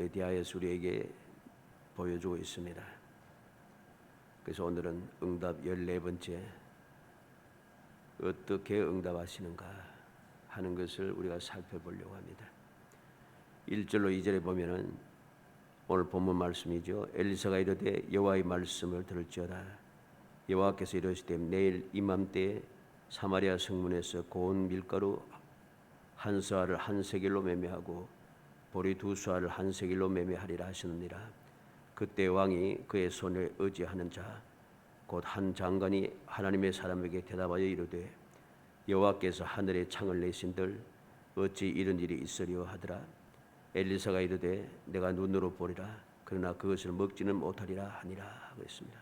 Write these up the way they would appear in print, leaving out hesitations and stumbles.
대하여서 우리에게 보여주고 있습니다. 그래서 오늘은 응답 14번째, 어떻게 응답하시는가 하는 것을 우리가 살펴보려고 합니다. 1절로 2절에 보면은 오늘 본문 말씀이죠. 엘리사가 이르되 여호와의 말씀을 들을지어다. 여호와께서 이르시되 내일 이맘때에 사마리아 성문에서 고운 밀가루 한 서알을 한 세겔로 매매하고 보리 두 서알을 한 세겔로 매매하리라 하시느니라. 그때 왕이 그의 손에 의지하는 자 곧 한 장관이 하나님의 사람에게 대답하여 이르되 여호와께서 하늘에 창을 내신들 어찌 이런 일이 있으리요 하더라. 엘리사가 이르되 내가 눈으로 보리라 그러나 그것을 먹지는 못하리라 하니라 하고 있습니다.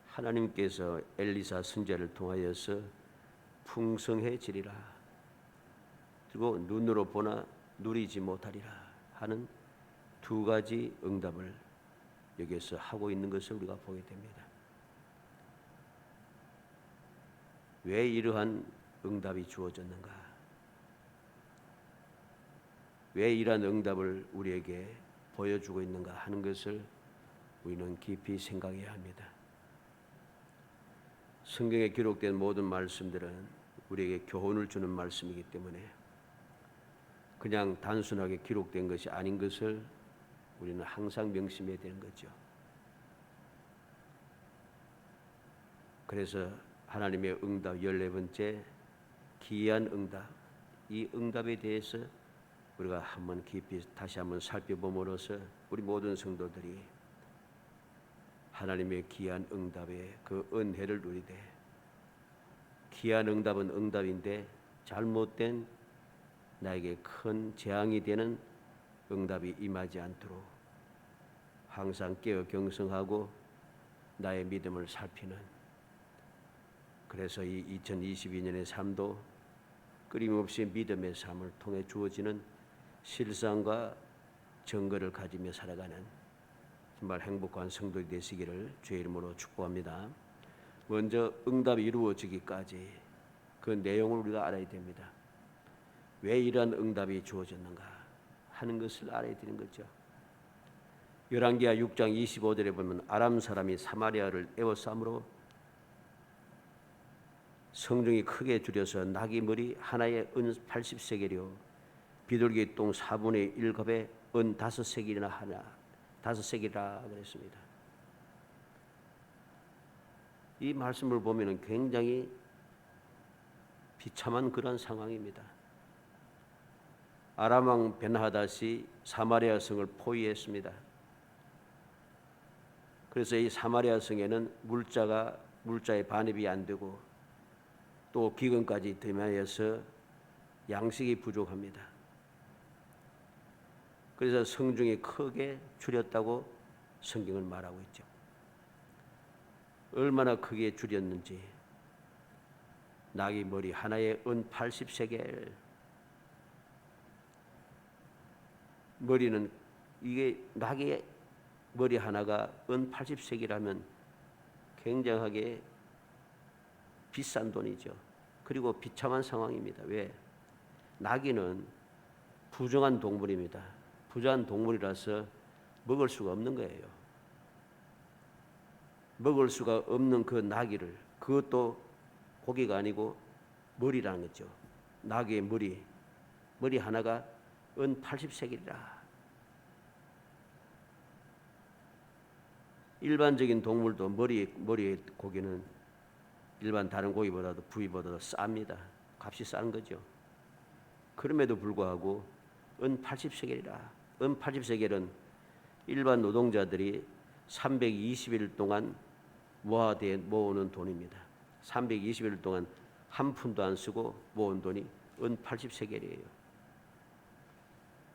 하나님께서 엘리사 선지자를 통하여서 풍성해지리라, 그리고 눈으로 보나 누리지 못하리라 하는 두 가지 응답을 여기에서 하고 있는 것을 우리가 보게 됩니다. 왜 이러한 응답이 주어졌는가? 왜 이러한 응답을 우리에게 보여주고 있는가 하는 것을 우리는 깊이 생각해야 합니다. 성경에 기록된 모든 말씀들은 우리에게 교훈을 주는 말씀이기 때문에 그냥 단순하게 기록된 것이 아닌 것을 우리는 항상 명심해야 되는 거죠. 그래서 하나님의 응답 14번째 기이한 응답, 이 응답에 대해서 우리가 한번 깊이 다시 한번 살펴봄으로써 우리 모든 성도들이 하나님의 귀한 응답의 그 은혜를 누리되, 귀한 응답은 응답인데 잘못된 나에게 큰 재앙이 되는 응답이 임하지 않도록 항상 깨어 경성하고 나의 믿음을 살피는, 그래서 이 2022년의 삶도 끊임없이 믿음의 삶을 통해 주어지는 실상과 증거를 가지며 살아가는 정말 행복한 성도들이 되시기를 주의 이름으로 축복합니다. 먼저 응답이 이루어지기까지 그 내용을 우리가 알아야 됩니다. 왜 이러한 응답이 주어졌는가 하는 것을 알아야 되는 거죠. 열왕기하 6장 25절에 보면 아람 사람이 사마리아를 에워싸므로 성중이 크게 줄여서 나귀 머리 하나에 은 80세겔이요 비둘기 똥 4분의 1컵에 은 5세겔이나 하나 5세겔이라 그랬습니다. 이 말씀을 보면 굉장히 비참한 그런 상황입니다. 아람 왕 벤하닷이 사마리아 성을 포위했습니다. 그래서 이 사마리아 성에는 물자의 반입이 안 되고 또 기근까지 되면서 양식이 부족합니다. 그래서 성중이 크게 줄였다고 성경은 말하고 있죠. 얼마나 크게 줄였는지, 나귀 머리 하나에 은 80세겔, 머리는 이게 나귀의 머리 하나가 은 80세겔이라면 굉장하게 비싼 돈이죠. 그리고 비참한 상황입니다. 왜? 나귀는 부정한 동물입니다. 부정한 동물이라서 먹을 수가 없는 거예요. 먹을 수가 없는 그 나귀를, 그것도 고기가 아니고 머리라는 거죠. 나귀의 머리 하나가 은 80세겔이라. 일반적인 동물도 머리의 고기는 일반 다른 고기보다도 부위보다도 쌉니다. 값이 싼 거죠. 그럼에도 불구하고 은 80세겔이라. 은 80세겔은 일반 노동자들이 320일 동안 모아오는 돈입니다. 320일 동안 한 푼도 안 쓰고 모은 돈이 은 80세겔이에요.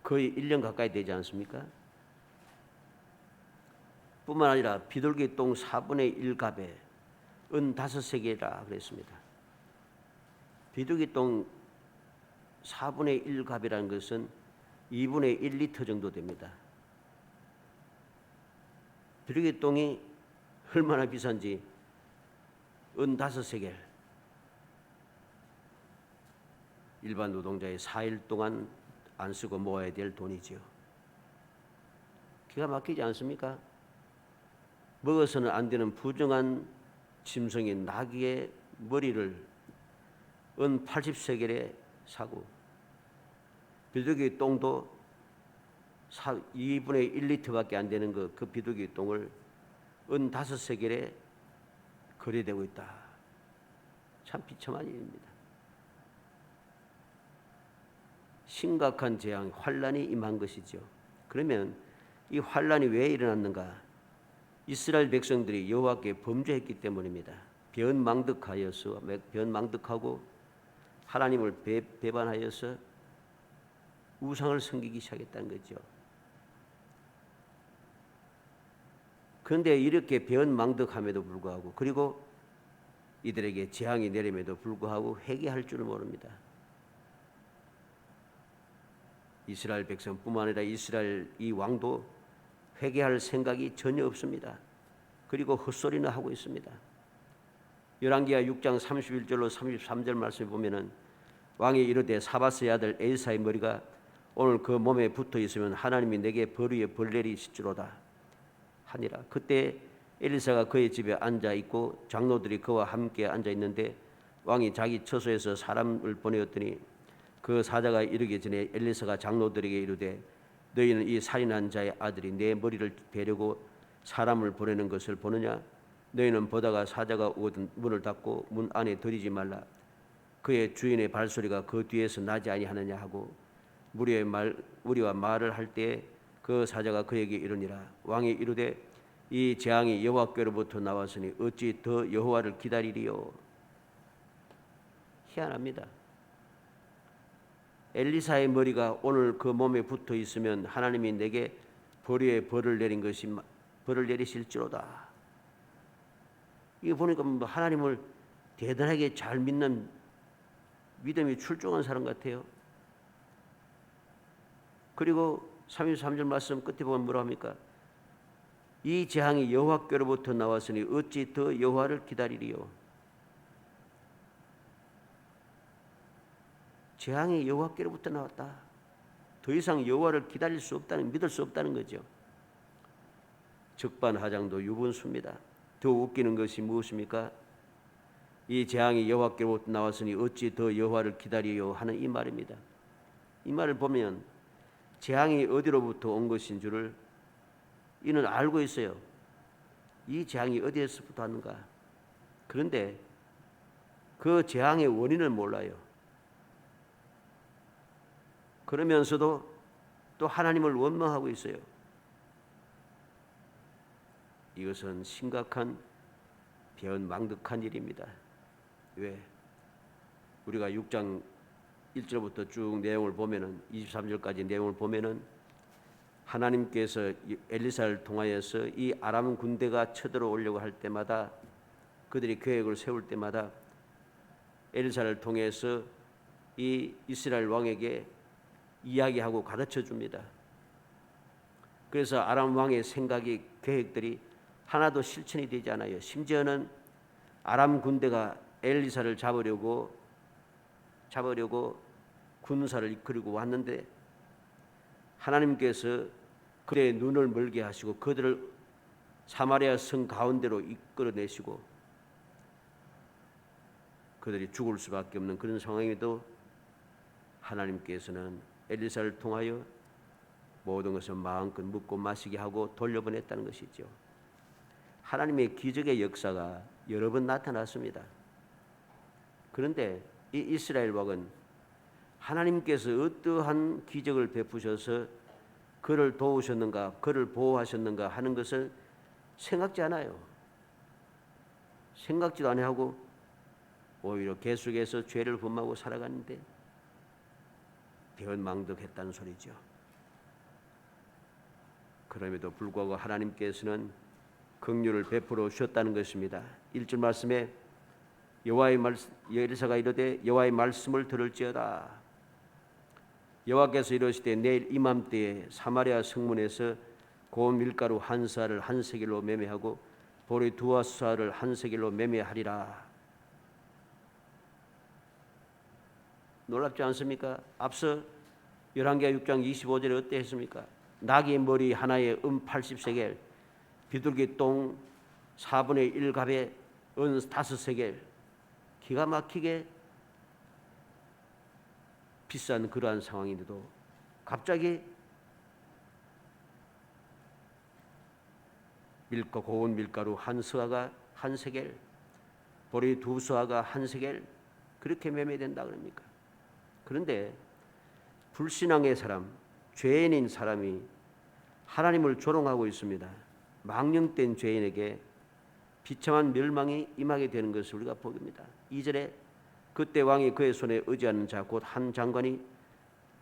거의 1년 가까이 되지 않습니까? 뿐만 아니라 비둘기 똥 4분의 1갑에 은 5세겔이라 그랬습니다. 비둘기 똥 4분의 1갑이라는 것은 2분의 1리터 정도 됩니다. 비둘기 똥이 얼마나 비싼지 은 5세겔. 일반 노동자의 4일 동안 안 쓰고 모아야 될 돈이지요. 기가 막히지 않습니까? 먹어서는 안 되는 부정한 짐승인 나귀의 머리를 은 80세겔에 사고 비둘기 똥도 2분의 1리터밖에 안 되는 그 비둘기 똥을 은 5세겔에 거래되고 있다. 참 비참한 일입니다. 심각한 재앙, 환란이 임한 것이죠. 그러면 이 환란이 왜 일어났는가? 이스라엘 백성들이 여호와께 범죄했기 때문입니다. 변망덕하고 하나님을 배반하여서 우상을 섬기기 시작했다는 거죠. 그런데 이렇게 변망덕함에도 불구하고 그리고 이들에게 재앙이 내림에도 불구하고 회개할 줄을 모릅니다. 이스라엘 백성뿐만 아니라 이스라엘 이 왕도 회개할 생각이 전혀 없습니다. 그리고 헛소리는 하고 있습니다. 열왕기하 6장 31절로 33절 말씀을 보면은 왕이 이르되 사바스의 아들 엘사의 머리가 오늘 그 몸에 붙어 있으면 하나님이 내게 벌 위에 벌 내리실지로다 하니라. 그때 엘리사가 그의 집에 앉아 있고 장로들이 그와 함께 앉아 있는데 왕이 자기 처소에서 사람을 보내었더니 그 사자가 이르기 전에 엘리사가 장로들에게 이르되 너희는 이 살인한 자의 아들이 내 머리를 베려고 사람을 보내는 것을 보느냐? 너희는 보다가 사자가 오거든 문을 닫고 문 안에 들이지 말라. 그의 주인의 발소리가 그 뒤에서 나지 아니하느냐 하고 우리와 말을 할 때에 그 사자가 그에게 이르니라. 왕이 이르되 이 재앙이 여호와께로부터 나왔으니 어찌 더 여호와를 기다리리요? 희한합니다. 엘리사의 머리가 오늘 그 몸에 붙어 있으면 하나님이 내게 벌 위에 벌을 내리실지로다. 이거 보니까 하나님을 대단하게 잘 믿는 믿음이 출중한 사람 같아요. 그리고 33절 말씀 끝에 보면 뭐라 합니까? 이 재앙이 여호와께로부터 나왔으니 어찌 더 여호와를 기다리리요? 재앙이 여호와께로부터 나왔다. 더 이상 여호와를 기다릴 수 없다는, 믿을 수 없다는 거죠. 적반하장도 유분수입니다. 더 웃기는 것이 무엇입니까? 이 재앙이 여호와께로부터 나왔으니 어찌 더 여호와를 기다리요 하는 이 말입니다. 이 말을 보면 재앙이 어디로부터 온 것인 줄을 이는 알고 있어요. 이 재앙이 어디에서부터 왔는가? 그런데 그 재앙의 원인을 몰라요. 그러면서도 또 하나님을 원망하고 있어요. 이것은 심각한 변망덕한 일입니다. 왜? 우리가 6장 1절부터 쭉 내용을 보면은 23절까지 내용을 보면은 하나님께서 엘리사를 통하여서 이 아람 군대가 쳐들어오려고 할 때마다 그들이 계획을 세울 때마다 엘리사를 통해서 이 이스라엘 왕에게 이야기하고 가르쳐 줍니다. 그래서 아람 왕의 생각이 계획들이 하나도 실천이 되지 않아요. 심지어는 아람 군대가 엘리사를 잡으려고 군사를 이끌고 왔는데 하나님께서 그들의 눈을 멀게 하시고 그들을 사마리아 성 가운데로 이끌어내시고 그들이 죽을 수밖에 없는 그런 상황에도 하나님께서는 엘리사를 통하여 모든 것을 마음껏 먹고 마시게 하고 돌려보냈다는 것이죠. 하나님의 기적의 역사가 여러 번 나타났습니다. 그런데 이 이스라엘 왕은 하나님께서 어떠한 기적을 베푸셔서 그를 도우셨는가, 그를 보호하셨는가 하는 것을 생각지 않아요. 생각지도 안 하고 오히려 계속해서 죄를 범하고 살아가는데 변망덕했다는 소리죠. 그럼에도 불구하고 하나님께서는 긍휼을 베풀어 주셨다는 것입니다. 1절 말씀에 엘리사가 이르되 여호와의 말씀을 들을지어다. 여호와께서 이르시되 내일 이맘때에 사마리아 성문에서 고운 밀가루 한 사를 한 세겔로 매매하고 보리 두어 사를 한 세겔로 매매하리라. 놀랍지 않습니까? 앞서 열왕기하 6장 25절에 어때 했습니까? 나귀 머리 하나에 80세겔, 비둘기 똥 4분의 1갑에 5세겔. 기가 막히게 비싼 그러한 상황인데도 갑자기 고운 밀가루 한 서아가 1세겔, 보리 2서아가 1세겔, 그렇게 매매된다 그럽니까? 그런데 불신앙의 사람, 죄인인 사람이 하나님을 조롱하고 있습니다. 망령된 죄인에게 비참한 멸망이 임하게 되는 것을 우리가 보입니다. 2절에 그때 왕이 그의 손에 의지하는 자 곧 한 장관이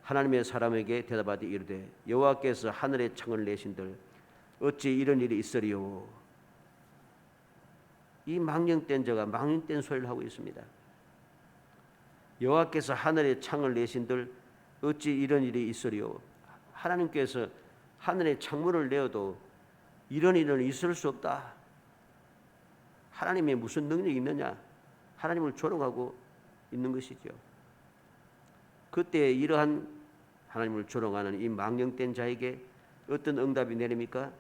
하나님의 사람에게 대답하되 이르되 여호와께서 하늘에 창을 내신들 어찌 이런 일이 있으리요. 이 망령된 자가 망령된 소리를 하고 있습니다. 여호와께서 하늘에 창을 내신들 어찌 이런 일이 있으리요. 하나님께서 하늘에 창문을 내어도 이런 일은 있을 수 없다. 하나님의 무슨 능력이 있느냐? 하나님을 조롱하고 있는 것이죠. 그때 이러한 하나님을 조롱하는 이 망령된 자에게 어떤 응답이 내립니까?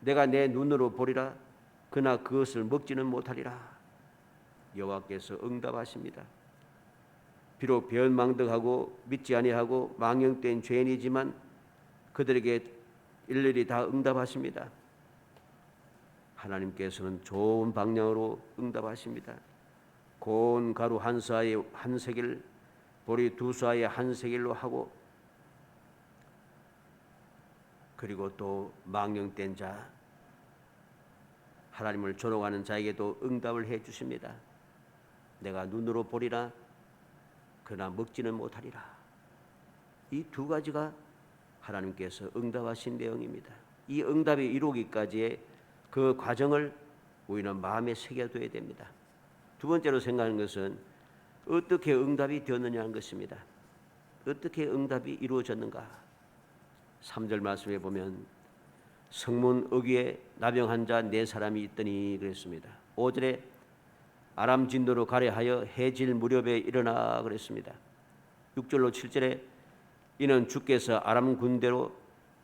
내가 내 눈으로 보리라 그러나 그것을 먹지는 못하리라. 여호와께서 응답하십니다. 비록 변망덕하고 믿지 아니하고 망령된 죄인이지만 그들에게 일일이 다 응답하십니다. 하나님께서는 좋은 방향으로 응답하십니다. 고운 가루 1서아에 1세겔, 보리 2서아에 1세겔로 하고, 그리고 또 망령된 자, 하나님을 조롱하는 자에게도 응답을 해 주십니다. 내가 눈으로 보리라 그러나 먹지는 못하리라. 이 두 가지가 하나님께서 응답하신 내용입니다. 이 응답이 이루기까지의 그 과정을 우리는 마음에 새겨둬야 됩니다. 두 번째로 생각하는 것은 어떻게 응답이 되었느냐는 것입니다. 어떻게 응답이 이루어졌는가? 3절 말씀에 보면 성문 어귀에 나병한 자 4사람이 있더니 그랬습니다. 5절에 아람 진도로 가려하여 해질 무렵에 일어나 그랬습니다. 6절로 7절에 이는 주께서 아람 군대로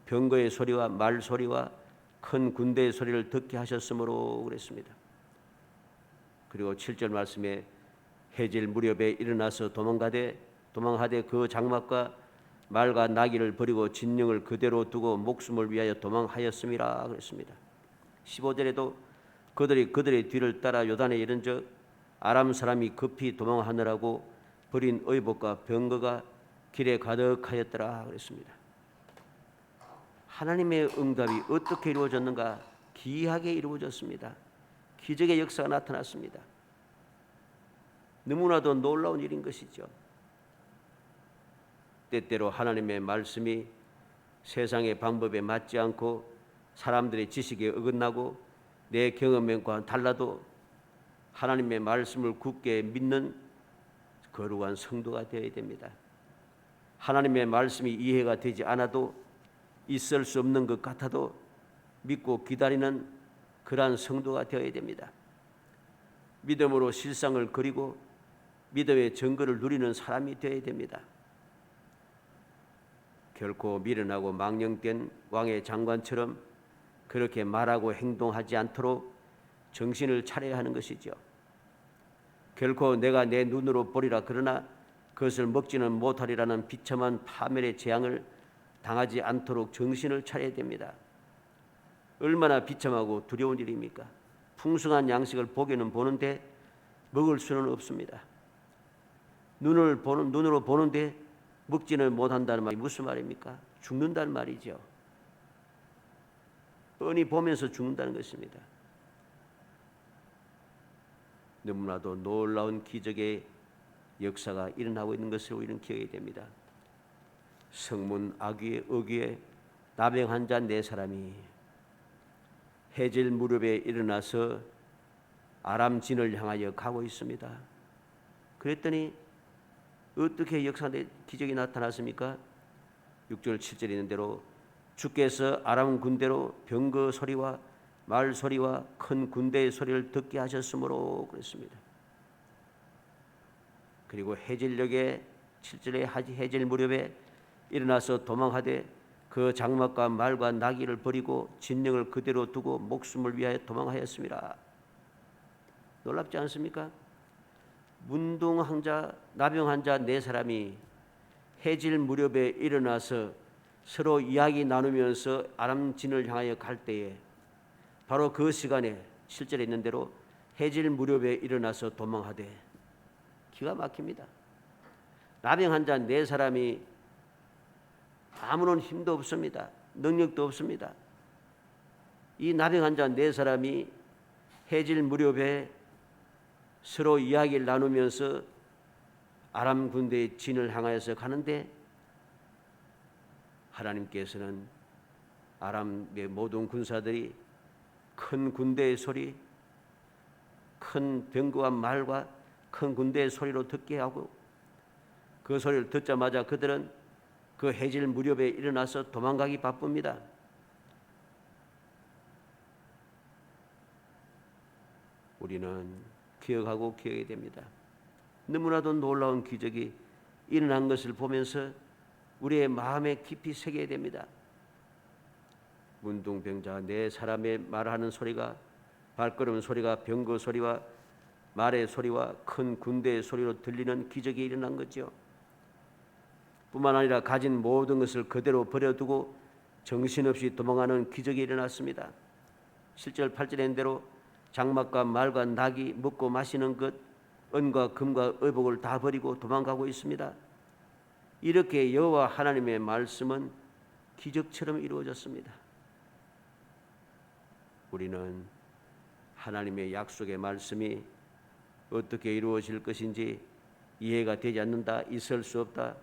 병거의 소리와 말 소리와 큰 군대의 소리를 듣게 하셨으므로 그랬습니다. 그리고 7절 말씀에 해질 무렵에 일어나서 도망하되 그 장막과 말과 나귀를 버리고 진영을 그대로 두고 목숨을 위하여 도망하였음이라 그랬습니다. 15절에도 그들의 뒤를 따라 요단에 이른즉 아람 사람이 급히 도망하느라고 버린 의복과 병거가 길에 가득하였더라 그랬습니다. 하나님의 응답이 어떻게 이루어졌는가? 기이하게 이루어졌습니다. 기적의 역사가 나타났습니다. 너무나도 놀라운 일인 것이죠. 때때로 하나님의 말씀이 세상의 방법에 맞지 않고 사람들의 지식에 어긋나고 내 경험과 달라도 하나님의 말씀을 굳게 믿는 거룩한 성도가 되어야 됩니다. 하나님의 말씀이 이해가 되지 않아도 있을 수 없는 것 같아도 믿고 기다리는 그러한 성도가 되어야 됩니다. 믿음으로 실상을 그리고 믿음의 증거를 누리는 사람이 되어야 됩니다. 결코 미련하고 망령된 왕의 장관처럼 그렇게 말하고 행동하지 않도록 정신을 차려야 하는 것이죠. 결코 내가 내 눈으로 보리라 그러나 그것을 먹지는 못하리라는 비참한 파멸의 재앙을 당하지 않도록 정신을 차려야 됩니다. 얼마나 비참하고 두려운 일입니까? 풍성한 양식을 보기는 보는데 먹을 수는 없습니다. 눈으로 보는데 먹지는 못한다는 말이 무슨 말입니까? 죽는다는 말이죠. 뻔히 보면서 죽는다는 것입니다. 너무나도 놀라운 기적의 역사가 일어나고 있는 것을 우리는 기억해야 됩니다. 성문 어귀에 나병한 자 4사람이 해질 무렵에 일어나서 아람 진을 향하여 가고 있습니다. 그랬더니 어떻게 기적이 나타났습니까? 6절 7절에 있는 대로 주께서 아람 군대로 병거 소리와 말 소리와 큰 군대의 소리를 듣게 하셨으므로 그랬습니다. 그리고 해질녘에 7절에 해질 무렵에 일어나서 도망하되 그 장막과 말과 나귀를 버리고 진영을 그대로 두고 목숨을 위하여 도망하였습니다. 놀랍지 않습니까? 문둥한 자, 나병한 자 네 사람이 해질 무렵에 일어나서 서로 이야기 나누면서 아람진을 향하여 갈 때에 바로 그 시간에 실제로 있는 대로 해질 무렵에 일어나서 도망하되, 기가 막힙니다. 나병한 자 네 사람이 아무런 힘도 없습니다. 능력도 없습니다. 이 나병한 자 네 사람이 해질 무렵에 서로 이야기를 나누면서 아람 군대의 진을 향하여서 가는데, 하나님께서는 아람의 모든 군사들이 큰 군대의 소리, 큰 병거와 말과 큰 군대의 소리로 듣게 하고, 그 소리를 듣자마자 그들은 그 해질 무렵에 일어나서 도망가기 바쁩니다. 우리는 기억하고 기억해야 됩니다. 너무나도 놀라운 기적이 일어난 것을 보면서 우리의 마음에 깊이 새겨야 됩니다. 문둥병자 네 사람의 말하는 소리가, 발걸음 소리가 병거 소리와 말의 소리와 큰 군대의 소리로 들리는 기적이 일어난 거죠. 뿐만 아니라 가진 모든 것을 그대로 버려두고 정신없이 도망하는 기적이 일어났습니다. 7절 8절에 있는 대로 장막과 말과 나귀, 먹고 마시는 것, 은과 금과 의복을 다 버리고 도망가고 있습니다. 이렇게 여호와 하나님의 말씀은 기적처럼 이루어졌습니다. 우리는 하나님의 약속의 말씀이 어떻게 이루어질 것인지 이해가 되지 않는다, 있을 수 없다,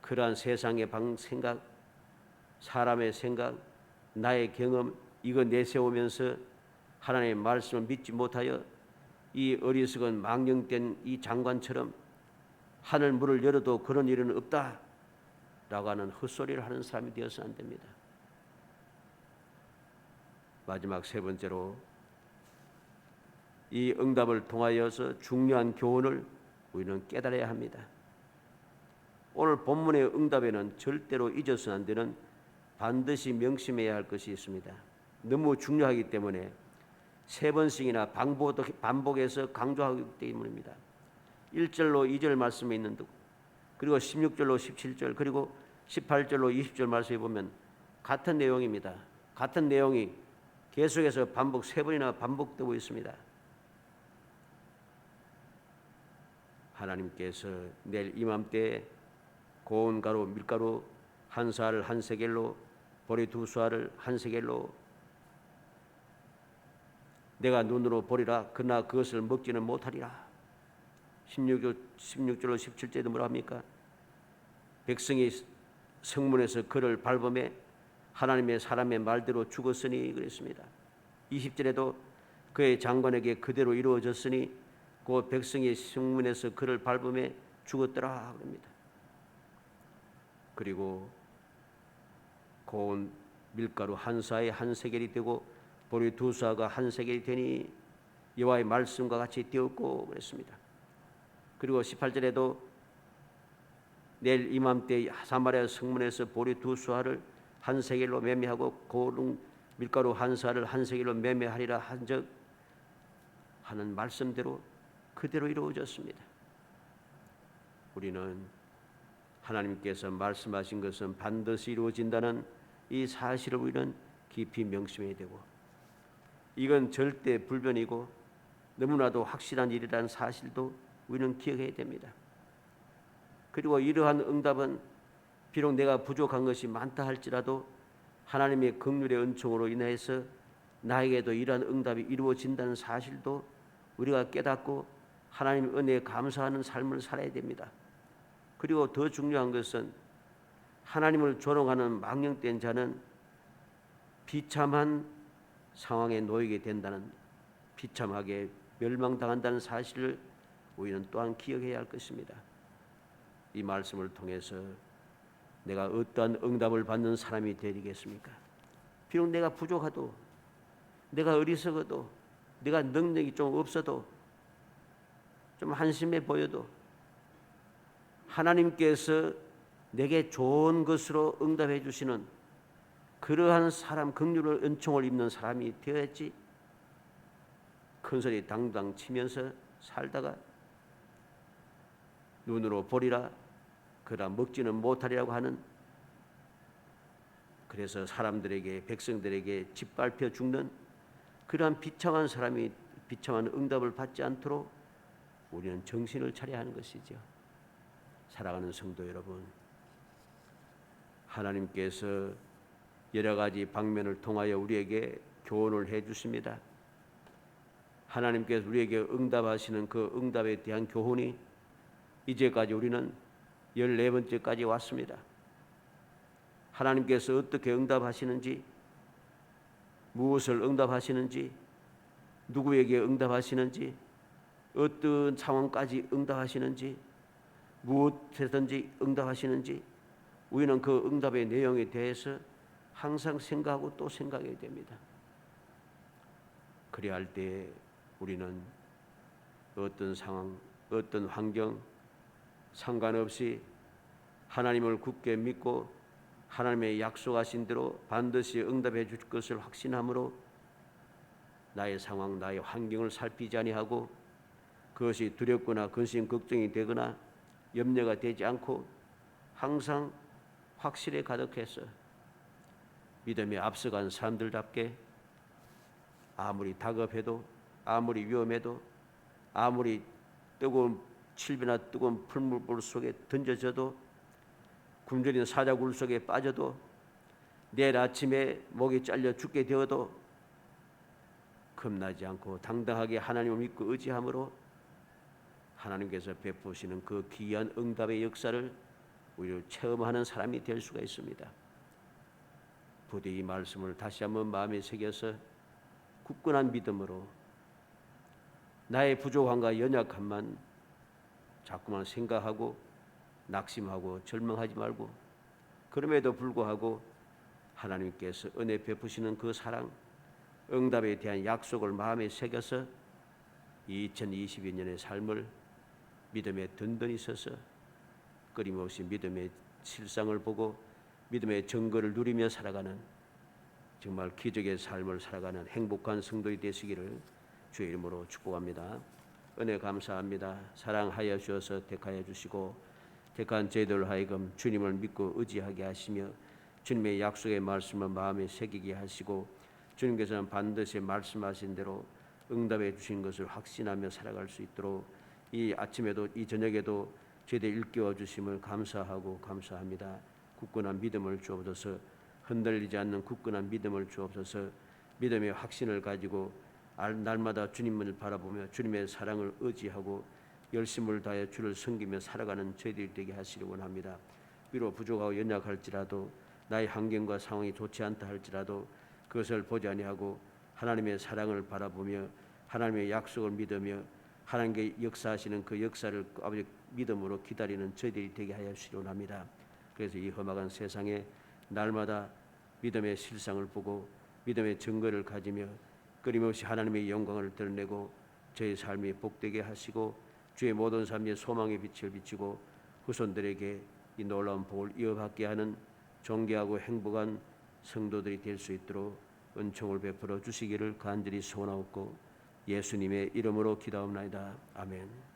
그러한 세상의 생각, 사람의 생각, 나의 경험, 이거 내세우면서 하나님의 말씀을 믿지 못하여 이 어리석은 망령된 이 장관처럼 하늘 문을 열어도 그런 일은 없다 라고 하는 헛소리를 하는 사람이 되어서는 안 됩니다. 마지막 세 번째로, 이 응답을 통하여서 중요한 교훈을 우리는 깨달아야 합니다. 오늘 본문의 응답에는 절대로 잊어서는 안 되는, 반드시 명심해야 할 것이 있습니다. 너무 중요하기 때문에 세 번씩이나 반복해서 강조하기 때문입니다. 1절로 2절 말씀에 있는 듯, 그리고 16절로 17절, 그리고 18절로 20절 말씀에 보면 같은 내용입니다. 같은 내용이 계속해서 세 번이나 반복되고 있습니다. 하나님께서 내일 이맘때에 고운 가루, 밀가루 한 쌀을 한 세겔로, 보리 두 쌀을 한 세겔로 내가 눈으로 보리라, 그러나 그것을 먹지는 못하리라. 16절로 17절도 뭐라 합니까? 백성이 성문에서 그를 밟음에 하나님의 사람의 말대로 죽었으니 그랬습니다. 20절에도 그의 장관에게 그대로 이루어졌으니 그 백성이 성문에서 그를 밟음에 죽었더라 그럽니다. 그리고 고운 밀가루 한 사에 한 세겔이 되고 보리 두 사가 한 세겔이 되니 여호와의 말씀과 같이 되었고 그랬습니다. 그리고 18절에도 내일 이맘때 사마리아 성문에서 보리 두 수하를 한 세겔로 매매하고 고운 밀가루 한 사를 한 세겔로 매매하리라 한적 하는 말씀대로 그대로 이루어졌습니다. 우리는 하나님께서 말씀하신 것은 반드시 이루어진다는 이 사실을 우리는 깊이 명심해야 되고, 이건 절대 불변이고 너무나도 확실한 일이라는 사실도 우리는 기억해야 됩니다. 그리고 이러한 응답은 비록 내가 부족한 것이 많다 할지라도 하나님의 긍휼의 은총으로 인해서 나에게도 이러한 응답이 이루어진다는 사실도 우리가 깨닫고 하나님의 은혜에 감사하는 삶을 살아야 됩니다. 그리고 더 중요한 것은 하나님을 조롱하는 망령된 자는 비참한 상황에 놓이게 된다는, 비참하게 멸망당한다는 사실을 우리는 또한 기억해야 할 것입니다. 이 말씀을 통해서 내가 어떠한 응답을 받는 사람이 되리겠습니까? 비록 내가 부족하도, 내가 어리석어도, 내가 능력이 좀 없어도, 좀 한심해 보여도 하나님께서 내게 좋은 것으로 응답해 주시는 그러한 사람, 긍휼을 은총을 입는 사람이 되어야지. 큰소리 당당 치면서 살다가 눈으로 보리라 그러나 먹지는 못하리라고 하는, 그래서 사람들에게, 백성들에게 짓밟혀 죽는 그러한 비참한 사람이 비참한 응답을 받지 않도록 우리는 정신을 차려야 하는 것이죠. 사랑하는 성도 여러분, 하나님께서 여러 가지 방면을 통하여 우리에게 교훈을 해 주십니다. 하나님께서 우리에게 응답하시는 그 응답에 대한 교훈이 이제까지 우리는 14번째까지 왔습니다. 하나님께서 어떻게 응답하시는지, 무엇을 응답하시는지, 누구에게 응답하시는지, 어떤 상황까지 응답하시는지, 무엇에든지 응답하시는지, 우리는 그 응답의 내용에 대해서 항상 생각하고 또 생각해야 됩니다. 그래야 할 때 우리는 어떤 상황, 어떤 환경 상관없이 하나님을 굳게 믿고 하나님의 약속하신 대로 반드시 응답해 줄 것을 확신함으로 나의 상황, 나의 환경을 살피지 아니하고 그것이 두렵거나 근심 걱정이 되거나 염려가 되지 않고 항상 확실에 가득해서 믿음에 앞서간 사람들답게 아무리 다급해도, 아무리 위험해도, 아무리 뜨거운 칠비나 뜨거운 풀물 속에 던져져도, 굶주린 사자굴 속에 빠져도, 내일 아침에 목이 잘려 죽게 되어도 겁나지 않고 당당하게 하나님을 믿고 의지함으로 하나님께서 베푸시는 그 귀한 응답의 역사를 우리를 체험하는 사람이 될 수가 있습니다. 부디 이 말씀을 다시 한번 마음에 새겨서 굳건한 믿음으로 나의 부족함과 연약함만 자꾸만 생각하고 낙심하고 절망하지 말고, 그럼에도 불구하고 하나님께서 은혜 베푸시는 그 사랑, 응답에 대한 약속을 마음에 새겨서 2022년의 삶을 믿음에 든든히 서서 끊임없이 믿음의 실상을 보고 믿음의 증거를 누리며 살아가는 정말 기적의 삶을 살아가는 행복한 성도이 되시기를 주의 이름으로 축복합니다. 은혜 감사합니다. 사랑하여 주셔서 택하여 주시고 택한 저희들 하여금 주님을 믿고 의지하게 하시며 주님의 약속의 말씀을 마음에 새기게 하시고 주님께서는 반드시 말씀하신 대로 응답해 주신 것을 확신하며 살아갈 수 있도록 이 아침에도 이 저녁에도 저희들 일깨워 주심을 감사하고 감사합니다. 굳건한 믿음을 주옵소서. 흔들리지 않는 굳건한 믿음을 주옵소서. 믿음의 확신을 가지고 날마다 주님을 바라보며 주님의 사랑을 의지하고 열심을 다해 주를 섬기며 살아가는 저희들이 되게 하시기 원합니다. 비록 부족하고 연약할지라도 나의 환경과 상황이 좋지 않다 할지라도 그것을 보지 아니하고 하나님의 사랑을 바라보며 하나님의 약속을 믿으며 하나님께 역사하시는 그 역사를 아버지 믿음으로 기다리는 저희들이 되게 하여 주시기 원합니다. 그래서 이 험악한 세상에 날마다 믿음의 실상을 보고 믿음의 증거를 가지며 끊임없이 하나님의 영광을 드러내고 저희 삶이 복되게 하시고 주의 모든 삶의 소망의 빛을 비치고 후손들에게 이 놀라운 복을 이어받게 하는 존귀하고 행복한 성도들이 될 수 있도록 은총을 베풀어 주시기를 간절히 소원하옵고 예수님의 이름으로 기도하옵나이다. 아멘.